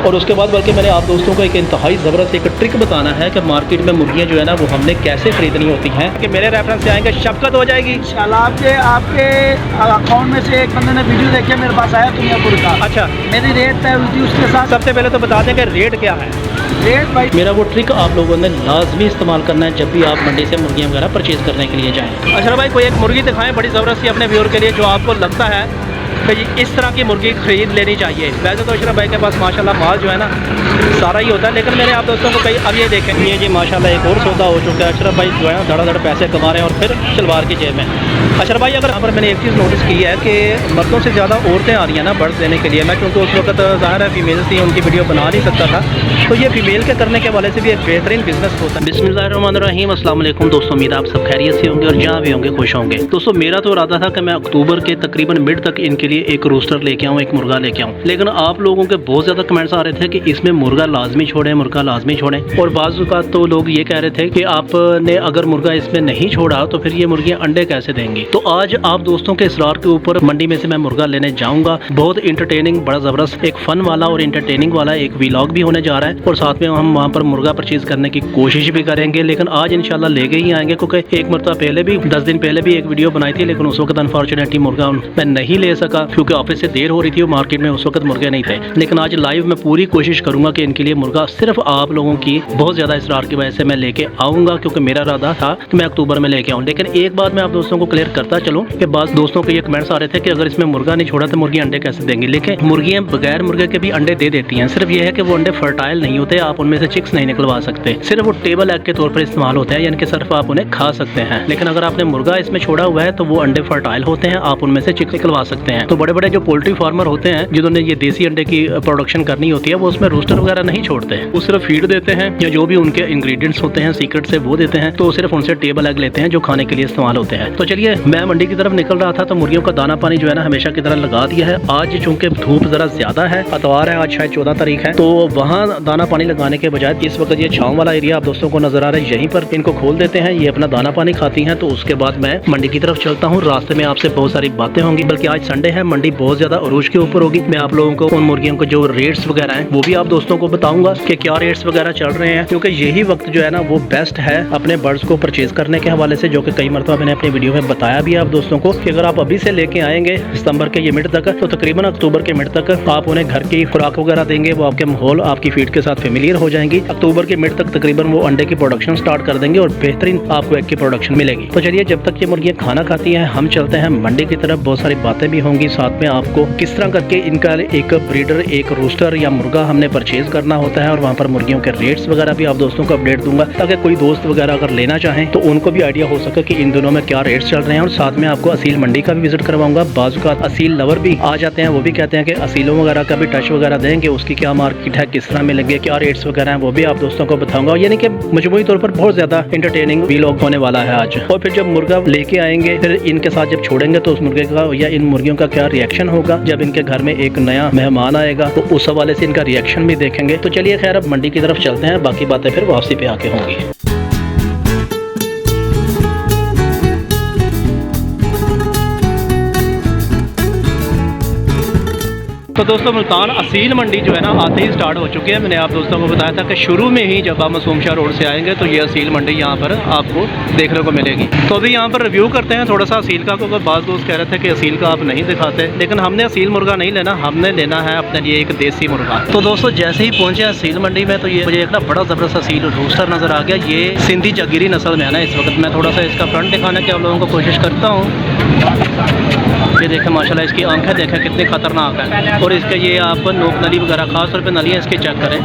और उसके बाद बल्कि मैंने आप दोस्तों को एक इंतहाई ज़बरदस्त एक ट्रिक बताना है कि मार्केट में मुर्गियाँ जो है ना वो हमने कैसे खरीदनी होती हैं कि मेरे रेफरेंस से आएंगे शफकत हो जाएगी। आपके अकाउंट में से एक बंदे ने वीडियो देखे मेरे पास आया दुनियापुर का। अच्छा, मेरी रेट तय हुई थी उसके साथ। सबसे पहले तो बता दें कि रेट क्या है। रेट भाई मेरा वो ट्रिक आप लोगों ने लाजमी इस्तेमाल करना है जब भी आप मंडी से मुर्गियाँ वगैरह परचेज़ करने के लिए जाएँ। अच्छा भाई, कोई एक मुर्गी दिखाएं बड़ी ज़बरदस्त अपने व्यूअर के लिए जो आपको लगता है कि इस तरह की मुर्गी खरीद लेनी चाहिए। वैसे तो अशरफ भाई के पास माशाल्लाह माल जो है ना सारा ही होता है, लेकिन मैंने आप दोस्तों को कई अब ये देखें ये जी माशाल्लाह एक और सौदा हो चुका है। अशरफ भाई जो है ना धड़ाधड़ पैसे कमा रहे हैं और फिर शलवार की जेब में। अशरफ भाई, अगर यहाँ पर मैंने एक चीज़ नोटिस की है कि मर्दों से ज़्यादा औरतें आ रही हैं ना बर्ड्स देने के लिए। मैं क्योंकि उस वक्त ज़ाहिर है फीमेल थी, उनकी वीडियो बना नहीं सकता था, तो ये फीमेल के करने के वाले से भी एक बेहतरीन बिजनेस होता है। बिस्मिल्लाहिर्रहमानिर्रहीम, अस्सलाम वालेकुम दोस्तों, उम्मीद आप सब खैरियत से होंगे और जहाँ भी होंगे खुश होंगे। दोस्तों मेरा तो इरादा था कि मैं अक्टूबर के तकरीबन मिड तक इनके लिए एक रोस्टर लेके आऊँ, एक मुर्गा लेके आऊँ, लेकिन आप लोगों के बहुत ज़्यादा कमेंट्स आ रहे थे कि इसमें मुर्गा लाजमी छोड़ें, मुर्गा लाजमी छोड़ें। और बाज़ का तो लोग ये कह रहे थे कि आपने अगर मुर्गा इसमें नहीं छोड़ा तो फिर ये मुर्गियाँ अंडे कैसे देंगी। तो आज आप दोस्तों के इसरार के ऊपर मंडी में से मैं मुर्गा लेने जाऊँगा। बहुत इंटरटेनिंग, बड़ा ज़बरदस्त एक फ़न वाला और इंटरटेनिंग वाला एक व्लॉग भी होने जा रहा है और साथ में हम वहाँ पर मुर्गा परचेज करने की कोशिश भी करेंगे। लेकिन आज इंशाल्लाह लेके ही आएंगे, क्योंकि एक मरतबा पहले भी 10 दिन पहले भी एक वीडियो बनाई थी, लेकिन उस वक्त अनफॉर्चुनेटली मुर्गा मैं नहीं ले सका क्योंकि ऑफिस से देर हो रही थी और मार्केट में उस वक्त मुर्गे नहीं थे। लेकिन आज लाइव मैं पूरी कोशिश करूंगा कि इनके लिए मुर्गा सिर्फ आप लोगों की बहुत ज़्यादा इसरार की वजह से मैं लेके आऊँगा, क्योंकि मेरा इरादा था कि मैं अक्टूबर में लेके आऊँ। लेकिन एक बात मैं आप दोस्तों को क्लियर करता चलूँ कि बात दोस्तों के ये कमेंट्स आ रहे थे कि अगर इसमें मुर्गा नहीं छोड़ा तो मुर्गी अंडे कैसे देंगी। लेकिन मुर्गियाँ बगैर मुर्गे के भी अंडे दे देती हैं, सिर्फ ये है कि वो अंडे फर्टाइल नहीं होते, आप उनमें से चिक्स नहीं निकलवा सकते, सिर्फ वो टेबल एग के तौर पर इस्तेमाल होते हैं, यानी कि सिर्फ आप उन्हें खा सकते हैं। लेकिन अगर आपने मुर्गा इसमें छोड़ा हुआ है तो वो अंडे फर्टाइल होते हैं, आप उनमें से चिक्स निकलवा सकते हैं। तो बड़े बड़े जो पोल्ट्री फार्मर होते हैं जिन्होंने ये देसी अंडे की प्रोडक्शन करनी होती है वो उसमें रोस्टर वगैरह नहीं छोड़ते हैं, वो सिर्फ फीड देते हैं या जो भी उनके इंग्रेडिएंट्स होते हैं सीक्रेट से वो देते हैं, तो सिर्फ उनसे टेबल एग लेते हैं जो खाने के लिए इस्तेमाल होते हैं। तो चलिए, मैं मंडी की तरफ निकल रहा था तो मुर्गियों का दाना पानी जो है ना हमेशा की तरह लगा दिया है। आज चूंकि धूप जरा ज्यादा है, अतवार है, आज शायद 14 तारीख है, तो वहाँ दाना पानी लगाने के बजाय इस वक्त ये छांव वाला एरिया आप दोस्तों को नजर आ रहा है, यहीं पर इनको खोल देते हैं, ये अपना दाना पानी खाती हैं। तो उसके बाद मैं मंडी की तरफ चलता हूँ। रास्ते में आपसे बहुत सारी बातें होंगी, बल्कि आज संडे है, मंडी बहुत ज्यादा अरूज के ऊपर होगी। मैं आप लोगों को उन मुर्गियों के जो रेट्स वगैरह हैं वो भी आप दोस्तों को बताऊंगा कि क्या रेट्स वगैरह चल रहे हैं, क्योंकि यही वक्त जो है ना वो बेस्ट है अपने बर्ड्स को परचेज करने के हवाले से, जो कि कई मरतबा मैंने अपनी वीडियो में बताया भी है आप दोस्तों को कि अगर आप अभी से लेके आएंगे सितंबर के ये मिड तक तो तकरीबन अक्टूबर के मिड तक आप उन्हें घर की खुराक वगैरह देंगे, वो आपके माहौल आपकी फीड के साथ फेमिलियर हो जाएंगी। अक्टूबर के मिड तक तकरीबन वो अंडे की प्रोडक्शन स्टार्ट कर देंगे और बेहतरीन आपको एग की प्रोडक्शन मिलेगी। तो चलिए, जब तक ये मुर्गियाँ खाना खाती हैं हम चलते हैं मंडी की तरफ। बहुत सारी बातें भी होंगी, साथ में आपको किस तरह करके इनका एक ब्रीडर, एक रोस्टर या मुर्गा हमने परचेज करना होता है और वहाँ पर मुर्गियों के रेट्स वगैरह भी आप दोस्तों को अपडेट दूंगा, ताकि कोई दोस्त वगैरह अगर लेना चाहें तो उनको भी आइडिया हो सके कि इन दिनों में क्या रेट्स चल रहे हैं। और साथ में आपको असील मंडी का भी विजिट करवाऊंगा। बाजू का असील लवर भी आ जाते हैं, वो भी कहते हैं कि असीलों वगैरह का भी टच वगैरह देंगे, उसकी क्या मार्केट है, किस तरह मिलेंगे, क्या रेट्स वगैरह हैं, वो भी आप दोस्तों को बताऊंगा। यानी कि मजमूई तौर पर बहुत ज्यादा इंटरटेनिंग व्लॉग होने वाला है आज। और फिर जब मुर्गा लेके आएंगे, फिर इनके साथ जब छोड़ेंगे तो उस मुर्गे का या इन मुर्गियों का क्या रिएक्शन होगा जब इनके घर में एक नया मेहमान आएगा, तो उस हवाले से इनका रिएक्शन भी देखेंगे। तो चलिए खैर, अब मंडी की तरफ चलते हैं, बाकी बातें फिर वापसी पे आके होंगी। तो दोस्तों, मुल्तान असील मंडी जो है ना आते ही स्टार्ट हो चुकी है। मैंने आप दोस्तों को बताया था कि शुरू में ही जब आप मासूम शाह रोड से आएंगे तो ये असील मंडी यहाँ पर आपको देखने को मिलेगी। तो अभी यहाँ पर रिव्यू करते हैं थोड़ा सा असील का, क्योंकि बाज़ दोस्त कह रहे थे कि असील का आप नहीं दिखाते, लेकिन हमने असील मुर्गा नहीं लेना, हमने लेना है अपने लिए एक देसी मुर्गा। तो दोस्तों, जैसे ही पहुँचे असील मंडी में तो ये मुझे एक ना बड़ा ज़बरदस्त असील रोस्टर नज़र आ गया। ये सिंधी जगीरी नस्ल में है ना इस वक्त। मैं थोड़ा सा इसका फ्रंट दिखाने की आप लोगों को कोशिश करता हूँ। ये देखें माशाल्लाह, इसकी आंखें देखें कितनी खतरनाक है, और इसके ये आप नोक नली वगैरह, खास तौर पे नलियाँ इसकी चेक करें,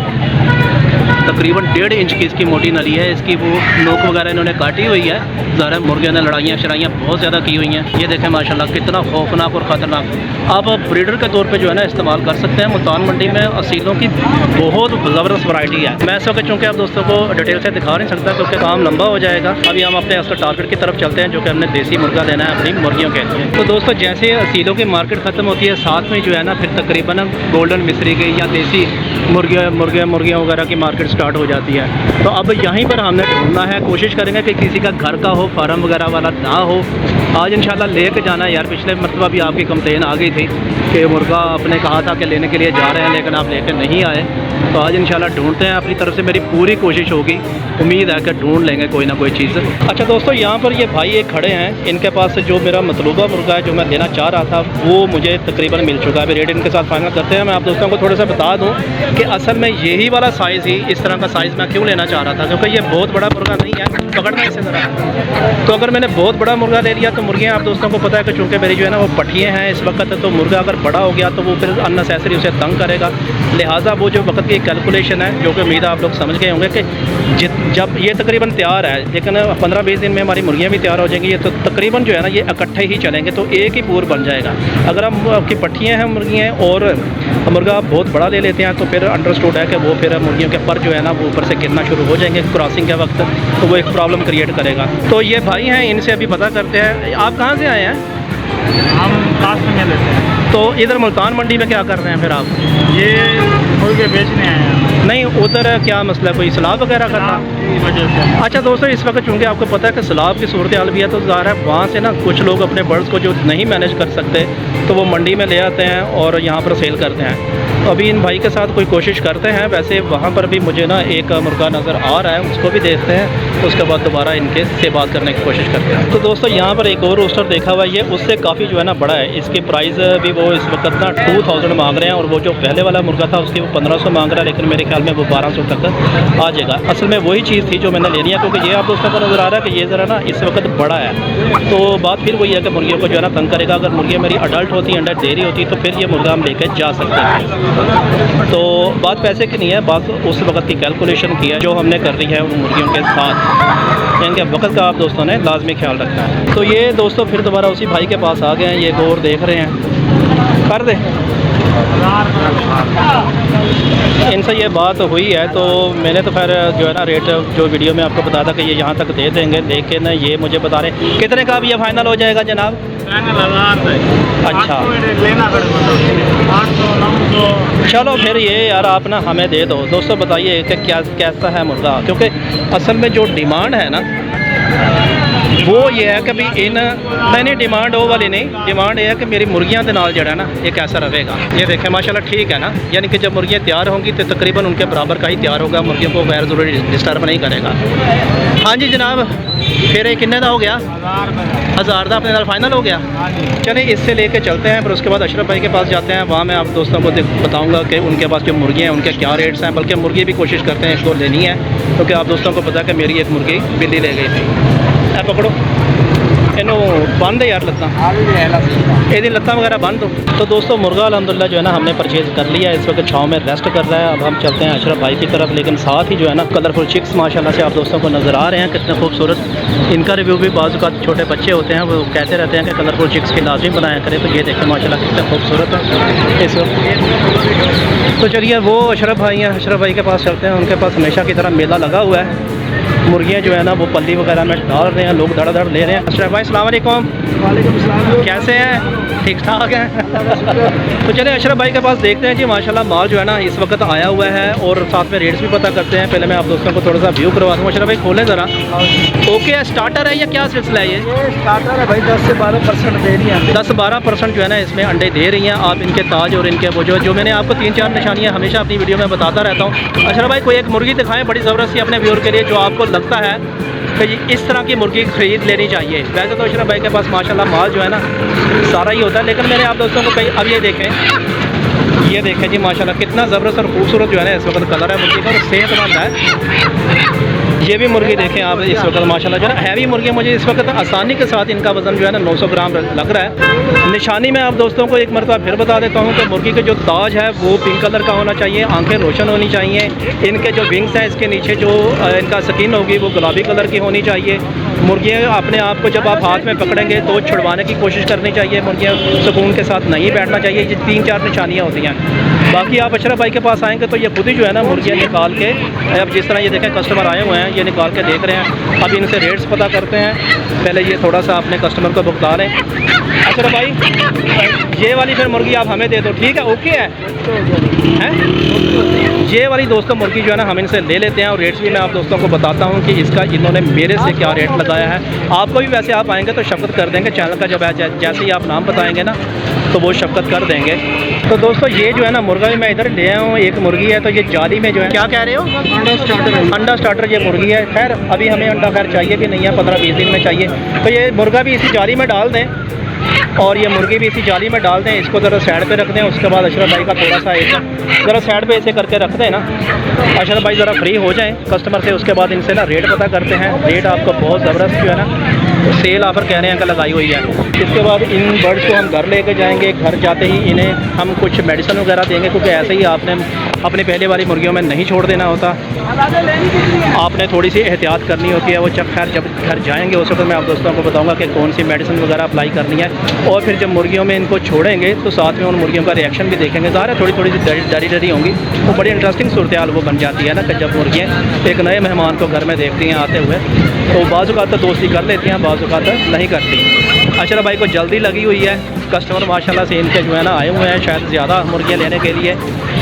तकरीबन 1.5 इंच की इसकी मोटी नली है। इसकी वो नोक वगैरह इन्होंने काटी हुई है, ज़ाहिर मुर्गे ने लड़ाइयाँ शराइयाँ बहुत ज़्यादा की हुई हैं। ये देखें माशाल्लाह कितना खौफनाक और ख़तरनाक। आप ब्रीडर के तौर पे जो है ना इस्तेमाल कर सकते हैं। मुल्तान मंडी में असीलों की बहुत ज़बरदस्त वैरायटी है। मैं इस वक्त चूँकि आप दोस्तों को डिटेल से दिखा नहीं सकता क्योंकि काम लंबा हो जाएगा। अभी हम अपने उसका टारगेट की तरफ चलते हैं, जो कि हमने देसी मुर्गा लेना है अपनी मुर्गियों के लिए। तो दोस्तों, जैसे असीलों की मार्केट ख़त्म होती है, साथ में जो है ना फिर तकरीबन गोल्डन मिस्री की या देसी मुर्गियाँ वगैरह की मार्केट स्टार्ट हो जाती है। तो अब यहीं पर हमने ढूंढना है, कोशिश करेंगे कि किसी का घर का हो, फार्म वगैरह वाला ना हो। आज इंशाल्लाह लेके जाना है यार। पिछले मरतबा भी आपकी कंप्लेन आ गई थी कि मुर्गा आपने कहा था कि लेने के लिए जा रहे हैं, लेकिन आप लेकर नहीं आए। तो आज इंशाल्लाह ढूंढते हैं, अपनी तरफ से मेरी पूरी कोशिश होगी, उम्मीद है कि ढूंढ लेंगे कोई ना कोई चीज़। अच्छा दोस्तों, यहाँ पर ये भाई एक खड़े हैं, इनके पास जो मेरा मतलूबा मुर्गा है जो मैं लेना चाह रहा था वो मुझे तकरीबन मिल चुका है। अभी रेट इनके साथ फाइनल करते हैं। मैं आप दोस्तों को थोड़ा सा बता दूँ कि असल में यही वाला साइज़ ही, इस तरह का साइज़ मैं क्यों लेना चाह रहा था, क्योंकि ये बहुत बड़ा मुर्गा नहीं है। पकड़ना इसे ज़रा। तो अगर मैंने बहुत बड़ा मुर्गा ले लिया तो मुर्गियाँ आप दोस्तों को पता है कि चूँकि मेरी जो है ना वो पट्टियाँ हैं इस वक्त, तो मुर्गा अगर बड़ा हो गया तो वो फिर अननेसेसरी उसे तंग करेगा। लिहाजा वो जो वक्त की कैलकुलेशन है, जो कि उम्मीद है आप लोग समझ गए होंगे कि जब ये तकरीबन तैयार है, लेकिन 15-20 दिन में हमारी मुर्गियाँ भी तैयार हो जाएंगी, ये तो तकरीबन जो है ना ये इकट्ठे ही चलेंगे तो एक ही पूर बन जाएगा। अगर हम आपकी पट्टियाँ हैं मुर्गियाँ और मुर्गा बहुत बड़ा ले लेते हैं तो फिर अंडरस्टूड है कि वो फिर मुर्गियों के पर जो है ना वो ऊपर से गिरना शुरू हो जाएंगे क्रॉसिंग के वक्त, तो वो एक प्रॉब्लम क्रिएट करेगा। तो ये भाई हैं, इनसे अभी पता करते हैं। आप कहाँ से आए हैं? हम कास्ट में लेते हैं। तो इधर मुल्तान मंडी में क्या कर रहे हैं फिर आप? ये मुर्गे बेचने आए हैं। नहीं, उधर क्या मसला, कोई सलाब वगैरह करना की वजह से। अच्छा दोस्तों, इस वक्त चूँकि आपको पता है कि सलाब की सूरत हाल भी है, तो ज़ाहिर है वहाँ से ना कुछ लोग अपने बर्ड्स को जो नहीं मैनेज कर सकते तो वो मंडी में ले आते हैं और यहाँ पर सेल करते हैं। तो अभी इन भाई के साथ कोई कोशिश करते हैं। वैसे वहाँ पर भी मुझे ना एक मुर्गा नज़र आ रहा है, उसको भी देखते हैं, तो उसके बाद दोबारा इनके से बात करने की कोशिश करते हैं। तो दोस्तों यहाँ पर एक और रोस्टर देखा हुआ है, ये उससे काफ़ी जो है ना बड़ा है। इसकी प्राइस भी वो इस वक्त ना 2000 मांग रहे हैं, और वो जो पहले वाला मुर्गा था उसकी वो 1500 मांग रहा है, लेकिन मेरे ख्याल में वो 1200 तक आ जाएगा। असल में वही चीज़ थी जो मैंने लेनी है, क्योंकि ये आप दोस्तों को नज़र आ रहा है कि ये ज़रा ना इस वक्त बड़ा है। तो बात फिर वही है कि मुर्गियों को जो है ना तंग करेगा। अगर मुर्गियाँ मेरी अडल्ट होती, अंडा दे रही होती, तो फिर ये मुर्गा हम लेकर जा सकते हैं। तो बात पैसे की नहीं है, बात उस वक्त की कैलकुलेशन की है जो हमने कर दी है उन मुर्गियों के साथ। इनके वक्त का आप दोस्तों ने लाजमी ख्याल रखना है। तो ये दोस्तों फिर दोबारा उसी भाई के पास आ गए हैं, ये गौर देख रहे हैं, कर दे। इनसे ये बात हुई है तो मैंने तो खैर जो है ना रेट जो वीडियो में आपको बताया था कि ये यहाँ तक दे देंगे, लेकिन ये मुझे बता रहे कितने का भी ये फाइनल हो जाएगा जनाब? अच्छा, लेना चलो फिर ये यार आप ना हमें दे दो। दोस्तों बताइए कि क्या कैसा है मुर्गा, क्योंकि असल में जो डिमांड है ना वो ये है कि भाई इन नहीं डिमांड वो वाली नहीं, डिमांड ये है कि मेरी मुर्गियां के नाल जड़ा ना ये कैसा रहेगा। ये देखें माशाल्लाह ठीक है ना, यानी कि जब मुर्गियां तैयार होंगी तो तकरीबन उनके बराबर का ही तैयार होगा, मुर्गियों को गैर ज़रूरी डिस्टर्ब नहीं करेगा। हाँ जी जनाब, फिर ये किन्ने का हो गया? 1000 का अपने नाल फाइनल हो गया। चलें इससे लेके चलते हैं, फिर उसके बाद अशरफ भाई के पास जाते हैं। वहाँ मैं आप दोस्तों को बताऊँगा कि उनके पास जो मुर्गियाँ हैं उनके क्या रेट्स हैं, बल्कि मुर्गी भी कोशिश करते हैं इसको लेनी है, क्योंकि आप दोस्तों को पता है कि मेरी एक मुर्गी बिल्ली ले गई थी। पकड़ो इनू बंद है यार लत्ता, ये लत्ता वगैरह बंद हो। तो दोस्तों मुर्गा अल्हम्दुलिल्लाह जो है ना हमने परचेज़ कर लिया है, इस वक्त छाँव में रेस्ट कर रहा है। अब हम चलते हैं अशरफ भाई की तरफ, लेकिन साथ ही जो है ना कलरफुल चिक्स माशाल्लाह से आप दोस्तों को नज़र आ रहे हैं, कितने खूबसूरत। इनका रिव्यू भी बाज़ का छोटे बच्चे होते हैं वो कहते रहते हैं कि कलरफुल चिक्स की लाजमी बनाया करें, तो ये देखें माशाल्लाह कितने खूबसूरत है इस वक्त। तो चलिए वो अशरफ भाई हैं, अशरफ भाई के पास चलते हैं। उनके पास हमेशा की तरह मेला लगा हुआ है, मुर्गियाँ जो है ना वो पल्ली वगैरह में डाल रहे हैं, लोग धड़ ले रहे हैं। अशरफ भाई अस्सलाम वालेकुम। वालेकुम सलाम। कैसे हैं? ठीक ठाक हैं। तो चले अशरफ भाई के पास देखते हैं जी। माशाल्लाह माल जो है ना इस वक्त आया हुआ है और साथ में रेट्स भी पता करते हैं। पहले मैं आप दोस्तों को थोड़ा सा व्यू करवा दूँ। अशरफ भाई खोलें ज़रा। ओके है, स्टार्टर है या क्या सिलसिला है? ये स्टार्टर है भाई, 10 से 12% दे रही है। 10-12% जो है ना इसमें अंडे दे रही हैं। आप इनके ताज और इनके वो जो मैंने आपको 3-4 निशानियाँ हमेशा अपनी वीडियो में बताता रहता हूँ। अशरफ भाई कोई एक मुर्गी दिखाएं बड़ी ज़बरदस्त सी अपने व्यूअर के लिए, जो आपको लगता है कि इस तरह की मुर्गी ख़रीद लेनी चाहिए। वैसे तो अशरफ भाई के पास माशाल्लाह माल जो है ना सारा ही होता है, लेकिन मैंने आप दोस्तों को कई अब ये देखें जी माशाल्लाह कितना ज़बरदस्त और खूबसूरत जो है ना इस वक्त कलर है मुर्गी का, और सेहतमंद है। ये भी मुर्गी देखें आप इस वक्त माशाल्लाह जो है ना हैवी मुर्गी। मुझे इस वक्त आसानी के साथ इनका वज़न जो है ना 900 ग्राम लग रहा है। निशानी मैं आप दोस्तों को एक मरतबा फिर बता देता हूँ कि मुर्गी के जो ताज है वो पिंक कलर का होना चाहिए, आंखें रोशन होनी चाहिए। इनके जो विंग्स हैं इसके नीचे जो इनका स्किन होगी वो गुलाबी कलर की होनी चाहिए। मुर्गियाँ अपने आप को जब आप हाथ में पकड़ेंगे तो छुड़वाने की कोशिश करनी चाहिए, मुर्गियाँ सुकून के साथ नहीं बैठना चाहिए। ये 3-4 निशानियाँ होती हैं। बाकी आप अशरफ भाई के पास आएंगे तो ये खुद ही जो है ना मुर्गियाँ निकाल के, अब जिस तरह ये देखें कस्टमर आए हुए हैं ये निकाल के देख रहे हैं। अब इनसे रेट्स पता करते हैं। पहले ये थोड़ा सा अपने कस्टमर को भुगता लें। अशरफ भाई ये वाली फिर मुर्गी आप हमें दे दो, ठीक है? ओके है? ये वाली दोस्तों मुर्गी जो है ना हम इनसे ले लेते हैं और रेट्स भी मैं आप दोस्तों को बताता हूँ कि इसका इन्होंने मेरे से क्या रेट लगाया है। आपको भी वैसे आप आएंगे तो शफकत कर देंगे, चैनल का जब जैसे ही आप नाम बताएंगे ना तो वो शफकत कर देंगे। तो दोस्तों ये जो है ना मुर्गा भी मैं इधर ले आया हूँ, एक मुर्गी है। तो ये जाली में जो है, क्या कह रहे हो? अंडा स्टार्टर ये मुर्गी है। खैर अभी हमें अंडा खैर चाहिए भी नहीं है, 15-20 दिन में चाहिए। तो ये मुर्गा भी इसी जाली में डाल दें और ये मुर्गी भी इसी जाली में डाल दें। इसको ज़रा साइड पे रख दें। उसके बाद अशरफ भाई का थोड़ा सा एक ज़रा साइड पे ऐसे करके रख दें ना, अशरफ भाई ज़रा फ्री हो जाएं कस्टमर से। उसके बाद इनसे ना रेट पता करते हैं। रेट आपको बहुत ज़बरदस्त जो है ना सेल ऑफ़र कह रहे हैं कि लगाई हुई है। इसके बाद इन बर्ड्स को हम घर लेके जाएंगे। घर जाते ही इन्हें हम कुछ मेडिसिन वगैरह देंगे, क्योंकि ऐसे ही आपने अपने पहले वाली मुर्गियों में नहीं छोड़ देना होता, आपने थोड़ी सी एहतियात करनी होती है। वो जब घर जाएंगे उस वक्त मैं आप दोस्तों को बताऊंगा कि कौन सी मेडिसिन वगैरह अप्लाई करनी है। और फिर जब मुर्गियों में इनको छोड़ेंगे तो साथ में उन मुर्गियों का रिएक्शन भी देखेंगे। ज़ाहिर है थोड़ी सी डरी होंगी, तो बड़ी इंटरेस्टिंग सूरत हाल वो बन जाती है ना कि जब मुर्गियाँ एक नए मेहमान को घर में देखती हैं आते हुए, तो बाज़ औक़ात तो दोस्ती कर लेती हैं, बाज़ औक़ात नहीं करती। अशरफ भाई को जल्दी लगी हुई है, कस्टमर माशाल्लाह से इनके जो है ना आए हुए हैं शायद ज़्यादा मुर्गियाँ लेने के लिए।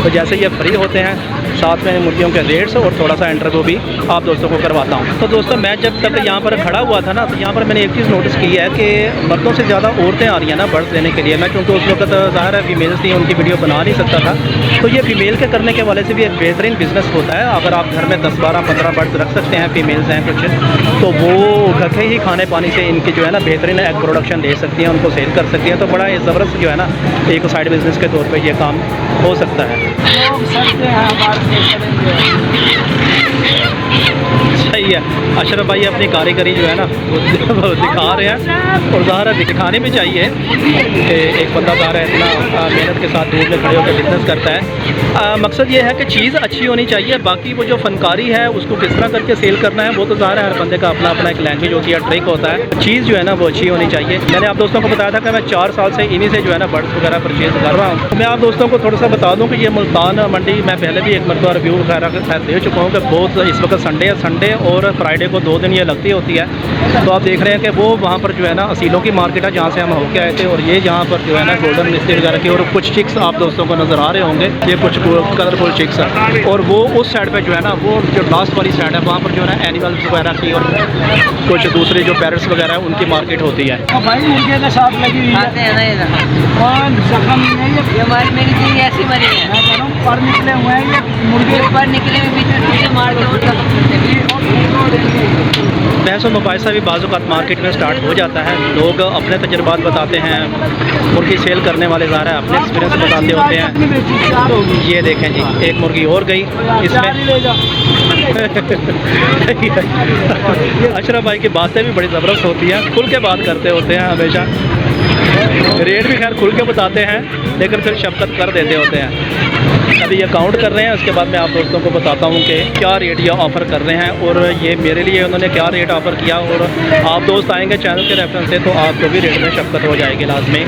तो जैसे ये फ्री होते हैं साथ में मुर्गियों के रेट्स और थोड़ा सा इंटरव्यू भी आप दोस्तों को करवाता हूँ। तो दोस्तों मैं जब तक यहाँ पर खड़ा हुआ था ना, तो यहाँ पर मैंने एक चीज़ नोटिस की है कि मर्दों से ज़्यादा औरतें आ रही हैं ना बर्ड्स लेने के लिए। मैं क्योंकि उस वक्त ज़ाहिर है फीमेल्स थी, उनकी वीडियो बना नहीं सकता था। तो ये फीमेल के करने के वाले से भी एक बेहतरीन बिजनेस होता है। अगर आप घर में 10, 12, 15 बर्ड्स रख सकते हैं, फीमेल्स हैं कुछ, तो वो घर के ही खाने पानी से इनकी जो है ना बेहतरीन एग प्रोडक्शन ले सकती हैं, उनको सेल कर सकती हैं। तो बड़ा ज़बरदस्त जो है ना एक साइड बिजनेस के तौर पर ये काम हो सकता है। सही है। अशरफ भाई अपनी कारीगरी जो है ना वो दिखा रहे हैं और ज़ाहिर है दिखाने भी चाहिए कि एक बंदा ज़ाहिर है इतना मेहनत के साथ दूर में खड़े होकर बिजनेस करता है। मकसद ये है कि चीज़ अच्छी होनी चाहिए। बाकी वो जो फनकारी है उसको किस तरह करके सेल करना है वो तो ज़ाहिर है हर बंदे का अपना अपना एक लैंग्वेज होती है, ट्रिक होता है। चीज़ जो है ना वो अच्छी होनी चाहिए। मैंने आप दोस्तों को बताया था कि मैं 4 साल से इन्हीं से जो है ना बर्ड्स वगैरह परचेज़ कर रहा हूँ। तो मैं आप दोस्तों को थोड़ा सा बता दूँ कि ये मुल्तान मंडी मैं पहले भी एक मरतबा रिव्यू वगैरह दे चुका हूँ कि बहुत इस वक्त संडे और फ्राइडे को 2 दिन ये लगती होती है। तो आप देख रहे हैं कि वो वहाँ पर जो है ना असीलों की मार्केट है जहाँ से हम होके आए थे, और ये यहाँ पर जो है ना गोल्डन मिस्त्री वगैरह की और कुछ चिक्स आप दोस्तों को नज़र आ रहे होंगे, ये कुछ कलरफुल चिक्स है। और वो उस साइड पे जो है ना वो जो लास्ट वाली साइड है वहाँ पर जो है ना एनिमल्स वगैरह की और कुछ दूसरी जो पैरट्स वगैरह है उनकी मार्केट होती है। भाई मुर्गे के साथ लगी हुई है और जख्म नहीं है, ये हमारी मेरी चीज़ ऐसी मरी है। मैं कह रहा हूँ पर निकले हुए हैं ये मुर्गे, पर निकले हुए बीच में मार के बहस और मुबाहिसा भी बाज़ औक़ात मार्केट में स्टार्ट हो जाता है। लोग अपने तजुर्बात बताते हैं, मुर्गी सेल करने वाले ज़ाहिर है अपने एक्सपीरियंस बताते होते हैं। ये देखें जी एक मुर्गी और गई इसमें। अशरफ भाई की बातें भी बड़ी ज़बरदस्त होती हैं, खुल के बात करते होते हैं हमेशा। रेट भी खैर खुल के बताते हैं लेकिन फिर शफकत कर देते होते हैं। अभी ये काउंट कर रहे हैं, उसके बाद मैं आप दोस्तों को बताता हूँ कि क्या रेट ये ऑफ़र कर रहे हैं और ये मेरे लिए उन्होंने क्या रेट ऑफ़र किया। और आप दोस्त आएंगे चैनल के रेफरेंस से तो आपको भी रेट में शफकत हो जाएगी लाजमी।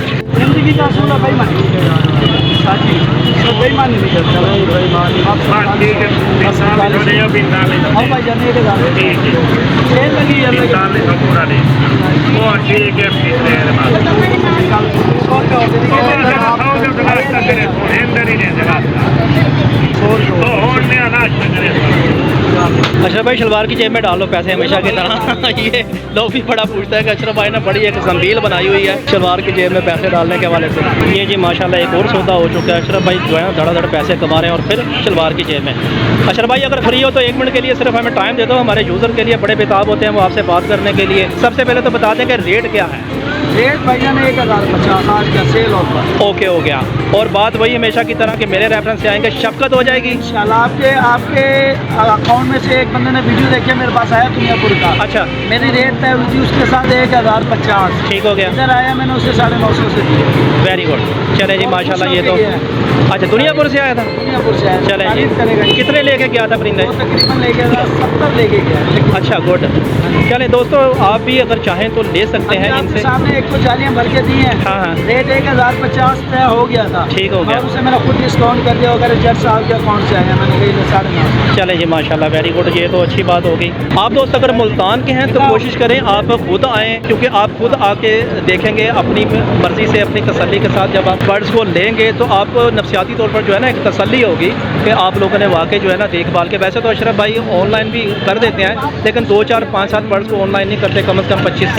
अशरफ भाई शलवार की जेब में डाल लो पैसे हमेशा की तरह। ये लोग भी बड़ा पूछता है कि अशरफ भाई ने बड़ी एक जंबील बनाई हुई है शलवार की जेब में पैसे डालने के हवाले से। ये जी माशाल्लाह एक और सौदा हो चुका है। अशरफ भाई जो है धड़ाधड़ पैसे कमा रहे हैं और फिर शलवार की जेब में। अशरफ भाई अगर फ्री हो तो 1 मिनट के लिए सिर्फ हमें टाइम दे दो, हमारे यूज़र के लिए बड़े बेताब होते हैं वो आपसे बात करने के लिए। सबसे पहले तो बता दें कि रेट क्या है। रेट भैया ने 1050 आज का सेल ऑफर। ओके हो गया। और बात वही हमेशा की तरह कि मेरे रेफरेंस से आएंगे शफकत हो जाएगी इंशाल्लाह। आपके अकाउंट में से एक बंदे ने वीडियो देखे मेरे पास आया दुनियापुर का। अच्छा मेरी रेट तय हुई थी उसके साथ 1050। ठीक हो गया। इधर आया मैंने उसे 950 से दिए। Very good. चले जी माशाल्लाह। ये तो अच्छा दुनियापुर से आया था। दुनियापुर से आया। चले जी कितने लेके गया था परिंदे? तकरीबन ले गया था 70 लेके गया। अच्छा गुड। चले दोस्तों आप भी अगर चाहें तो ले सकते हैं इनसे। सामने एक रेट को जालियाँ भर के दी हैं। हाँ हाँ रेट 1050 तय हो गया था, ठीक हो गया। और उसे मैंने खुद डिस्काउंट कर दिया। अगर जज साहब के अकाउंट से आया मैंने कही 9.5। चले जी माशाल्लाह, वेरी गुड, ये तो अच्छी बात होगी। आप दोस्त अगर मुल्तान के हैं तो कोशिश करें आप खुद आएँ, क्योंकि आप खुद आके देखेंगे अपनी मर्ज़ी से, अपनी तसल्ली के साथ जब आप बर्ड्स को लेंगे तो आपको नफसियाती तौर पर जो है ना एक तसल्ली होगी कि आप लोगों ने वाकई जो है ना देखभाल के। वैसे तो अशरफ भाई ऑनलाइन भी कर देते हैं, लेकिन 2 4 5 7 बर्ड्स को ऑनलाइन नहीं करते, कम से कम 25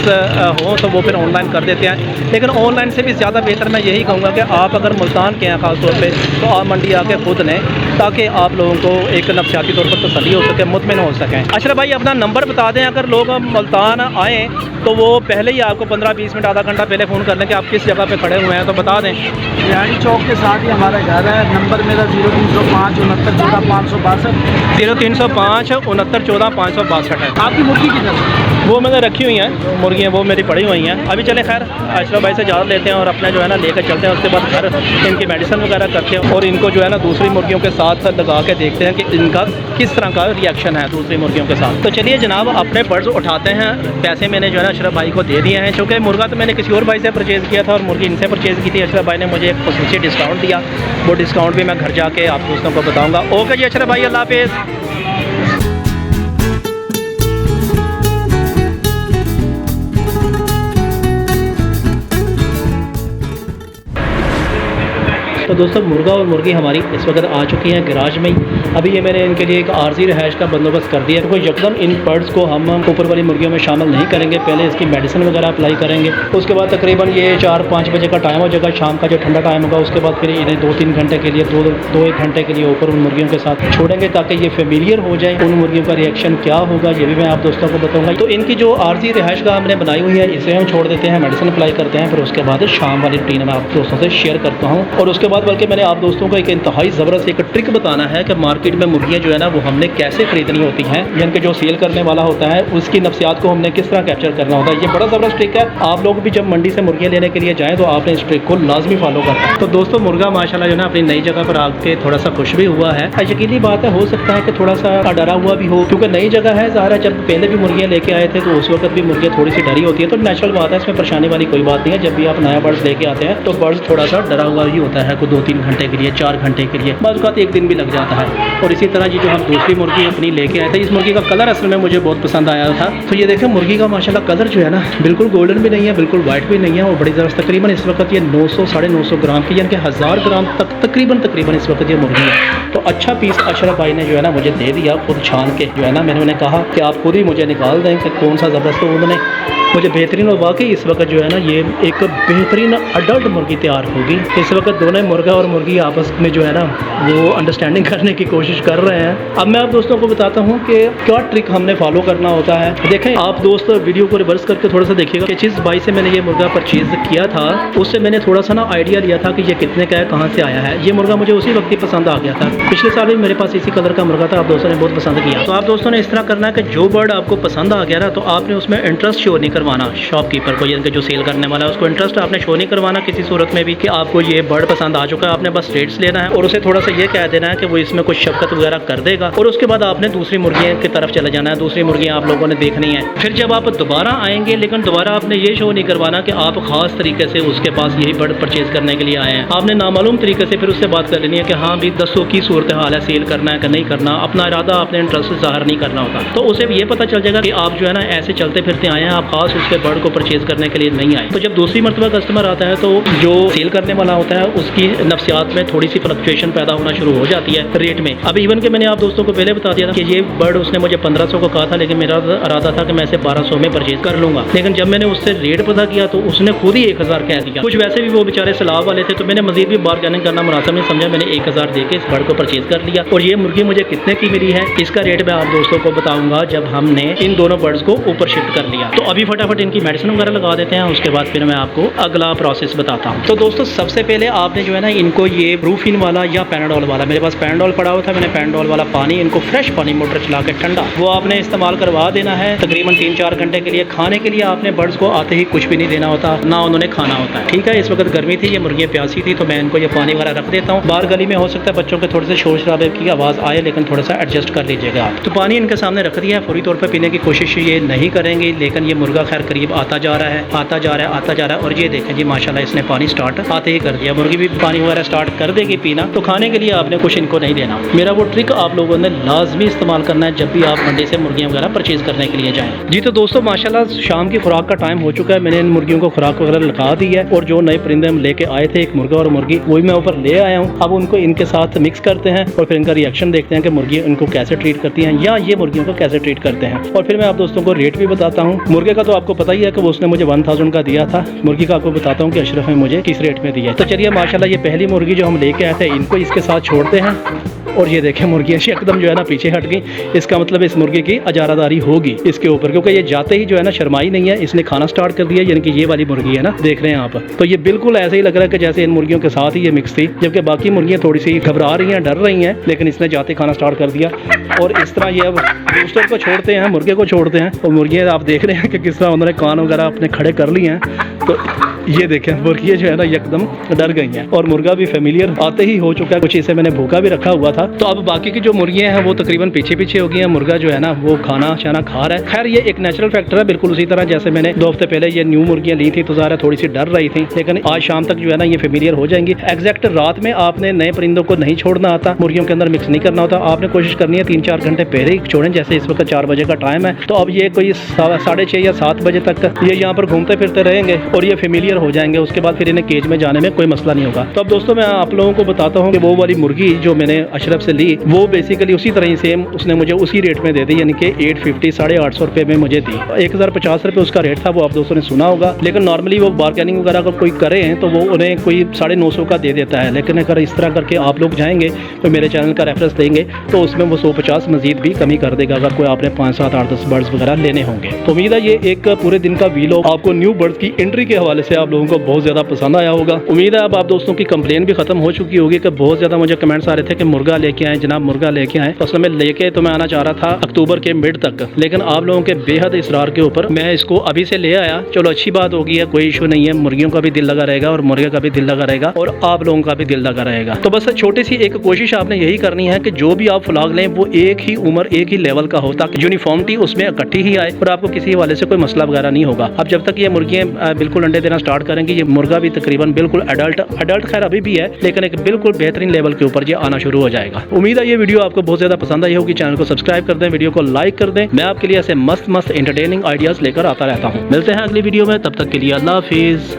हो तो वो फिर ऑनलाइन कर देते हैं। लेकिन ऑनलाइन से भी ज़्यादा बेहतर मैं यही कहूँगा कि आप अगर मुल्तान के हैं ख़ास तौर पे तो आप मंडी आके खुद लें, ताकि आप लोगों को एक नफसियाती तौर पर तसल्ली हो सके, मुतमिन हो सकें। अशरफ भाई अपना नंबर बता दें, अगर लोग मुल्तान आएँ तो वो पहले ही आपको 15-20 मिनट आधा घंटा पहले फ़ोन कर लें कि आप किस जगह पे खड़े हुए हैं, तो बता दें। बिहाड़ी चौक के साथ ही हमारा घर है। नंबर मेरा 0305 69 14 562। 0305 69 14 562 है। आपकी मुर्गी की तरफ वो मैंने रखी हुई हैं मुर्गियाँ, वो मेरी पड़ी हुई हैं। अभी चले खैर अशरफ भाई से इजाज़त लेते हैं और अपना जो है ना लेकर चलते हैं। उसके बाद घर इनकी मेडिसिन वगैरह करते हैं और इनको जो है ना दूसरी मुर्गियों के साथ लगा के देखते हैं कि इनका किस तरह का रिएक्शन है दूसरी मुर्गियों के साथ। तो चलिए जनाब अपने बर्ड्स उठाते हैं। पैसे मैंने जो है ना अशरफ भाई को दे दिए हैं, चूँकि मुर्गा तो मैंने किसी और भाई से परचेज़ किया था और मुर्गी इनसे परचेज़ की थी। अशरफ भाई ने मुझे एक खुसूसी डिस्काउंट दिया, वो डिस्काउंट भी मैं घर जाके आप दोस्तों को बताऊँगा। ओके जी अशरफ भाई, अल्लाह हाफ़िज़। तो दोस्तों मुर्गा और मुर्गी हमारी इस वक्त आ चुकी हैं गैराज में ही। अभी ये मैंने इनके लिए एक आर्जी रहायश का बंदोबस्त कर दिया है। तो यकदम इन बर्ड्स को हम ऊपर वाली मुर्गियों में शामिल नहीं करेंगे, पहले इसकी मेडिसिन वगैरह अप्लाई करेंगे। उसके बाद तकरीबन ये 4-5 बजे का टाइम हो जाएगा, शाम का जो ठंडा टाइम होगा। उसके बाद फिर इन्हें 2-3 घंटे के लिए 2-1 घंटे के लिए ऊपर उन मुर्गियों के साथ छोड़ेंगे, ताकि ये फेमिलियर हो जाए। उन मुर्गियों का रिएक्शन क्या होगा ये भी मैं आप दोस्तों को बताऊँगा। तो इनकी जो आर्जी रहायश का हमने बनाई हुई है, इसे हम छोड़ देते हैं, मेडिसिन अप्लाई करते हैं। फिर उसके बाद शाम वाली रूटीन मैं आप दोस्तों से शेयर करता हूँ। और उसके बाद बल्कि मैंने आप दोस्तों को एक इंतहाई ज़बरदस्त एक ट्रिक बताना है कि मार्केट में मुर्गियाँ जो है ना वो हमने कैसे खरीदनी होती हैं, यानी कि जो सेल करने वाला होता है उसकी नफ्सियात को हमने किस तरह कैप्चर करना होता है। ये बड़ा ज़बरदस्त ट्रिक है। आप लोग भी जब मंडी से मुर्गियाँ लेने के लिए जाएँ तो आपने इस ट्रिक को लाजमी फॉलो करना है। तो दोस्तों मुर्गा माशाल्लाह जो है ना अपनी नई जगह पर आके थोड़ा सा खुश भी हुआ है। यकीनी बात है, हो सकता है कि थोड़ा सा डरा हुआ भी हो, क्योंकि नई जगह है। ज़ाहिर है जब पहले भी मुर्गियाँ लेके आए थे तो उस वक्त भी मुर्गियाँ थोड़ी सी डरी होती है, तो नेचुरल बात है, इसमें परेशानी वाली कोई बात नहीं है। जब भी आप नया बर्ड्स लेके आते हैं तो बर्ड्स थोड़ा सा डरा हुआ ही होता है, कोई 2-3 घंटे के लिए, 4 घंटे के लिए, बाद का 1 दिन भी लग जाता है। और इसी तरह जी जो हम दूसरी मुर्गी अपनी लेके आए थे, इस मुर्गी का कलर असल में मुझे बहुत पसंद आया था। तो ये देखें मुर्गी का माशाल्लाह कलर जो है ना बिल्कुल गोल्डन भी नहीं है, बिल्कुल वाइट भी नहीं है, और बड़ी ज़बरदस्त। तकरीबन इस वक्त ये 900-950 ग्राम की, यानी कि 1000 ग्राम तक तकरीबन इस वक्त ये मुर्गी है। तो अच्छा पीस अशरफ भाई ने जो है ना मुझे दे दिया, खुद छान के जो है ना। मैंने उन्हें कहा कि आप खुद ही मुझे निकाल दें कि कौन सा ज़बरदस्त। तो उन्होंने मुझे बेहतरीन, और वाकई इस वक्त जो है ना ये एक बेहतरीन अडल्ट मुर्गी तैयार होगी। इस वक्त दोनों मुर्गा और मुर्गी आपस में जो है ना वो अंडरस्टैंडिंग करने की कोशिश कर रहे हैं। अब मैं आप दोस्तों को बताता हूँ कि क्या ट्रिक हमने फॉलो करना होता है। देखें आप दोस्त वीडियो को रिवर्स करके थोड़ा सा देखिएगा कि जिस भाई से मैंने ये मुर्गा परचेज किया था उससे मैंने थोड़ा सा ना आइडिया लिया था कि ये कितने का है, कहाँ से आया है। ये मुर्गा मुझे उसी वक्त ही पसंद आ गया था। पिछले साल भी मेरे पास इसी कलर का मुर्गा था, आप दोस्तों ने बहुत पसंद किया। तो आप दोस्तों ने इस तरह करना है कि जो बर्ड आपको पसंद आ गया ना तो आपने उसमें इंटरेस्ट शो नहीं करवाना शॉपकीपर को, यानी कि जो सेल करने वाला है उसको इंटरेस्ट आपने शो नहीं करवाना किसी सूरत में भी कि आपको ये बर्ड पसंद आ चुका है। आपने बस रेट्स लेना है और उसे थोड़ा सा ये कह देना है कि वो इसमें कुछ शफकत वगैरह कर देगा, और उसके बाद आपने दूसरी मुर्गियों की तरफ चले जाना है। दूसरी मुर्गियाँ आप लोगों ने देखनी है। फिर जब आप दोबारा आएंगे, लेकिन दोबारा आपने ये शो नहीं करवाना कि आप खास तरीके से उसके पास यही बर्ड परचेज करने के लिए आए हैं। आपने नामालूम तरीके से फिर उससे बात कर लेनी है कि हाँ भी 10 की सूरत हाल है, सेल करना है कि नहीं करना। अपना इरादा आपने इंटरेस्ट जाहिर नहीं करना होता, तो उसे भी ये पता चल जाएगा कि आप जो है ना ऐसे चलते फिरते आए हैं, आप खास उसके बर्ड को परचेज करने के लिए नहीं आए। तो जब दूसरी मरतबा कस्टमर आता है तो जो सेल करने वाला होता है उसकी नफ्सियात में थोड़ी सी फ्लक्चुएशन पैदा होना शुरू हो जाती है रेट में। अब इवन के मैंने आप दोस्तों को पहले बता दिया था कि ये बर्ड उसने मुझे 1500 को कहा था, लेकिन मेरा इरादा था कि मैं इसे 1200 में परचेज कर लूंगा। लेकिन जब मैंने उससे रेट पता किया तो उसने खुद ही 1000 कह दिया। कुछ वैसे भी वो बेचारे सलाह वाले थे, तो मैंने मजीद भी बार्गेनिंग करना मुनासिब नहीं समझा। मैंने 1000 दे के इस बर्ड को परचेज कर लिया। और ये मुर्गी मुझे कितने की मिली है इसका रेट मैं आप दोस्तों को बताऊंगा जब हमने इन दोनों बर्ड्स को ऊपर शिफ्ट कर लिया। तो अभी फटाफट इनकी मेडिसिन वगैरह लगा देते हैं, उसके बाद फिर मैं आपको अगला प्रोसेस बताता हूँ। तो दोस्तों सबसे पहले आपने जो है ना इनको ये ब्रूफिन वाला या पैनाडोल वाला, मेरे पास पैनाडोल पड़ा हुआ था, मैंने पैनाडोल वाला पानी, इनको फ्रेश पानी मोटर चला के ठंडा, वो आपने इस्तेमाल करवा देना है तकरीबन 3-4 घंटे के लिए। खाने के लिए आपने बर्ड्स को आते ही कुछ भी नहीं देना होता, ना उन्होंने खाना होता है। ठीक है, इस वक्त गर्मी थी, ये मुर्गियाँ प्यासी थी, तो मैं इनको ये पानी वगैरह रख देता हूँ। बाहर गली में हो सकता है बच्चों के थोड़े से शोर शराबे की आवाज़ आए, लेकिन थोड़ा सा एडजस्ट कर लीजिएगा आप। तो पानी इनके सामने रख दिया है, फौरी तौर पर पीने की कोशिश ये नहीं करेंगे, लेकिन ये मुर्गा खैर करीब आता जा रहा है, आता जा रहा है, आता जा रहा है। और ये देखें जी माशाल्लाह इसने पानी स्टार्ट आते ही कर दिया। मुर्गी भी पानी वगैरह स्टार्ट कर देगी पीना, तो खाने के लिए आपने कुछ इनको नहीं देना। मेरा वो ट्रिक आप लोगों ने लाजमी इस्तेमाल करना है जब भी आप मंडी से मुर्गियाँ वगैरह परचेज करने के लिए जाएँ। जी तो दोस्तों माशाल्लाह शाम की खुराक का टाइम हो चुका है। मैंने इन मुर्गियों को खुराक वगैरह लगा दी है और जो नए परिंदे हम लेके आए थे, एक मुर्गा और मुर्गी, वही मैं ऊपर ले आया हूँ। अब उनको इनके साथ मिक्स करते हैं और फिर इनका रिएक्शन देखते हैं कि मुर्गी इनको कैसे ट्रीट करती हैं या ये मुर्गियों को कैसे ट्रीट करते हैं। और फिर मैं आप दोस्तों को रेट भी बताता हूँ। मुर्गे का तो आपको पता ही है कि वो उसने मुझे 1000 का दिया था। मुर्गी का आपको बताता हूँ कि अशरफ ने मुझे किस रेट में दिया है। तो चलिए माशाल्लाह ये पहली मुर्गी जो हम लेके आए थे, इनको इसके साथ छोड़ते हैं। और ये देखें मुर्गियाँ एकदम जो है ना पीछे हट गई। इसका मतलब इस मुर्गी की अजारादारी होगी इसके ऊपर, क्योंकि ये जाते ही जो है ना शर्माई नहीं है, इसने खाना स्टार्ट कर दिया। यानी कि ये वाली मुर्गी है ना, देख रहे हैं आप, तो ये बिल्कुल ऐसे ही लग रहा है कि जैसे इन मुर्गियों के साथ ही ये मिक्स थी, जबकि बाकी मुर्गियाँ थोड़ी सी घबरा रही हैं, डर रही हैं, लेकिन इसने जाते खाना स्टार्ट कर दिया। और इस तरह ये अब दूसरे को छोड़ते हैं, मुर्गे को छोड़ते हैं। और मुर्गियाँ आप देख रहे हैं कि किस तरह उन्होंने कान वगैरह अपने खड़े कर लिए हैं। तो ये देखें मुर्गियाँ जो है ना एकदम डर गई हैं और मुर्गा भी फेमिलियर आते ही हो चुका है। कुछ इसे मैंने भूखा भी रखा हुआ था। तो अब बाकी की जो मुर्गियाँ हैं वो तकरीबन पीछे पीछे हो गई हैं। मुर्गा जो है ना वो खाना शाना खा रहा है। खैर ये एक नेचुरल फैक्टर है, बिल्कुल उसी तरह जैसे मैंने 2 हफ्ते पहले ये न्यू मुर्गियाँ ली थी तो ज़रा थोड़ी सी डर रही थी, लेकिन आज शाम तक जो है ना ये फेमिलियर हो जाएंगी। एग्जैक्ट रात में आपने नए परिंदों को नहीं छोड़ना आता, मुर्गियों के अंदर मिक्स नहीं करना होता। आपने कोशिश करनी है 3-4 घंटे पहले ही छोड़ें। जैसे इस वक्त 4 बजे का टाइम है, तो अब ये कोई 6:30 या 7 बजे तक ये यहाँ पर घूमते फिरते रहेंगे और ये फेमिलियर हो जाएंगे। उसके बाद फिर इन्हें केज में जाने में कोई मसला नहीं होगा। तो अब दोस्तों मैं आप लोगों को बताता हूँ कि वो वाली मुर्गी जो मैंने अशरफ से ली, वो बेसिकली उसी तरह ही सेम उसने मुझे उसी रेट में दे दी, यानी कि 850 850 रुपये में मुझे दी। 1050 रुपये उसका रेट था, वो आप दोस्तों ने सुना होगा। लेकिन नॉर्मली वो बार्गेनिंग वगैरह अगर कोई करे तो वो उन्हें कोई 950 का दे देता है। लेकिन अगर इस तरह करके आप लोग जाएंगे तो मेरे चैनल का रेफरेंस देंगे तो उसमें वो 150 मजीद भी कमी कर देगा अगर कोई आपने 5, 7, 8, 10 बर्ड्स वगैरह लेने होंगे। तो उम्मीद है ये एक पूरे दिन का वीलॉग आपको न्यू बर्ड्स की एंट्री के हवाले से आप लोगों को बहुत ज़्यादा पसंद आया होगा। उम्मीद है अब आप दोस्तों की कंप्लेन भी खत्म हो चुकी होगी कि बहुत ज़्यादा मुझे कमेंट्स आ रहे थे कि मुर्गा लेके आए जनाब, मुर्गा लेके आए। असल में लेके तो मैं आना चाह रहा था अक्टूबर के मिड तक, लेकिन आप लोगों के बेहद इसरार के ऊपर मैं इसको अभी से ले आया। चलो अच्छी बात होगी है, कोई इशू नहीं है। मुर्गियों का भी दिल लगा रहेगा और मुर्गे का भी दिल लगा रहेगा और आप लोगों का भी दिल लगा रहेगा। तो बस छोटी सी एक कोशिश आपने यही करनी है कि जो भी आप फ्लॉग लें वो एक ही उम्र एक ही लेवल का हो, ताकि यूनिफॉर्मिटी उसमें इकट्ठी ही आए और आपको किसी हवाले से कोई मसला वगैरह नहीं होगा। अब जब तक ये मुर्गियाँ बिल्कुल अंडे देना स्टार्ट करेंगी, ये मुर्गा भी तकरीबन बिल्कुल अडल्ट खैर अभी भी है, लेकिन एक बिल्कुल बेहतरीन लेवल के ऊपर ये आना शुरू हो जाएगा। उम्मीद है ये वीडियो आपको बहुत ज़्यादा पसंद आई होगी। चैनल को सब्सक्राइब कर दें, वीडियो को लाइक कर दें। मैं आपके लिए ऐसे मस्त एंटरटेनिंग आइडियाज़ लेकर आता रहता हूँ। मिलते हैं अगली वीडियो में, तब तक के लिए अल्लाह हाफिज़।